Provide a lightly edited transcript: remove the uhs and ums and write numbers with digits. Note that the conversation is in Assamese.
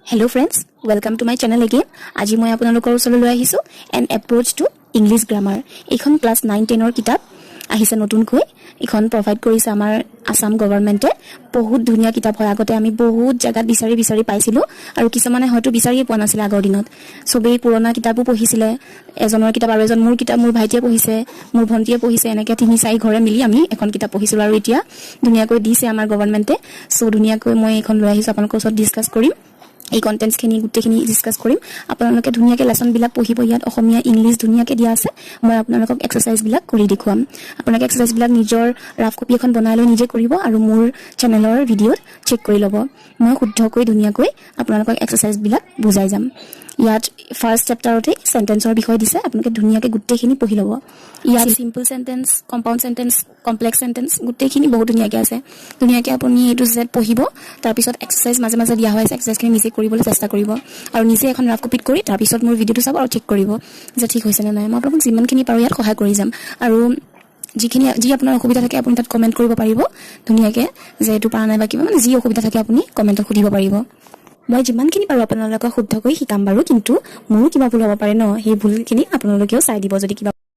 Hello friends, welcome to my channel again. আজি মই আপোনালোকৰ ওচৰলৈ লৈ আহিছো an approach to English grammar. এইখন ক্লাস 9-10 ৰ কিতাপ আহিছে নতুনকৈ। এইখন প্ৰভাইড কৰিছে আমাৰ আসাম গভৰ্ণমেণ্টে। বহুত ধুনীয়া কিতাপ হয়। আগতে আমি বহুত জায়গাত বিচাৰি পাইছিলো আৰু কিছুমানে হয়তো বিচাৰিয়ে পোৱা নাছিল আগৰ দিনত। সবেই পুৰণা কিতাপো পঢ়িছিলে। এজনৰ কিতাপ আৰু এজন মোৰ কিতাপ মোৰ ভাইটিয়ে পঢ়িছে, মোৰ ভন্টিয়ে পঢ়িছে, এনেকে 3-4 ঘৰে মিলি আমি এখন কিতাপ পঢ়িছিলো আৰু এতিয়া ধুনীয়াকৈ দিছে আমাৰ গভৰ্ণমেণ্টে। সো ধুনীয়াকৈ মই এইখন লৈ আহিছো আপোনালোকৰ ওচৰত ডিসকাস কৰিম। এই কন্টেন্টস খিনি গুটেখিনি ডিসকাস কৰিম। আপোনালোকে ধুনীয়াকৈ লেসন বিলাক পঢ়িব। ইয়াত অসমীয়া ইংলিশ ধুনীয়াকৈ দিয়া আছে। মই আপোনালোকক এক্সাৰসাইজ বিলাক কৰি দেখুৱাম। আপোনালোকে এক্সাৰসাইজ বিলাক নিজৰ ৰাফ কপি এখন বনাই লৈ নিজে কৰিব আৰু মোৰ চেনেলৰ ভিডিঅ'ত চেক কৰি ল'ব। মই শুদ্ধকৈ ধুনীয়াকৈ আপোনালোকক এক্সাৰসাইজ বিলাক বুজাই যাম। ইয়াত ফাৰ্স্ট চেপ্টাৰতে সেন্টেন্সৰ বিষয় দিছে। আপোনালোকে ধুনীয়াকৈ গুটেখিনি পঢ়ি ল'ব। ইয়াত simple sentence, compound sentence, complex sentence গুটেখিনি বহুত ধুনীয়াকৈ আছে। ধুনীয়াকৈ আপুনি এ টু জেড পঢ়িব। তাৰ পিছত এক্সাৰসাইজ মাজে মাজে দিয়া হয়। এক্সাৰসাইজখিনি নিজে কৰিবলৈ চেষ্টা কৰিব আৰু নিজে এখন ৰাফ কপিত কৰি তাৰ পিছত মোৰ ভিডিঅ'টো চাব আৰু চেক কৰিব যে ঠিক হৈছে নে নাই। মই আপোনাক যিমানখিনি পাৰো ইয়াত সহায় কৰি যাম আৰু যি আপোনাৰ অসুবিধা থাকে আপুনি তাত কমেন্ট কৰিব পাৰিব ধুনীয়াকৈ যে এইটো পাৰা নাই বা কিবা মানে যি অসুবিধা থাকে আপুনি কমেন্টত সুধিব পাৰিব। মই যিমানখিনি পাৰো আপোনালোকক শুদ্ধকৈ শিকাম বাৰু, কিন্তু মোৰো কিবা ভুল হ'ব পাৰে ন, সেই ভুলখিনি আপোনালোকেও চাই দিব যদি কিবা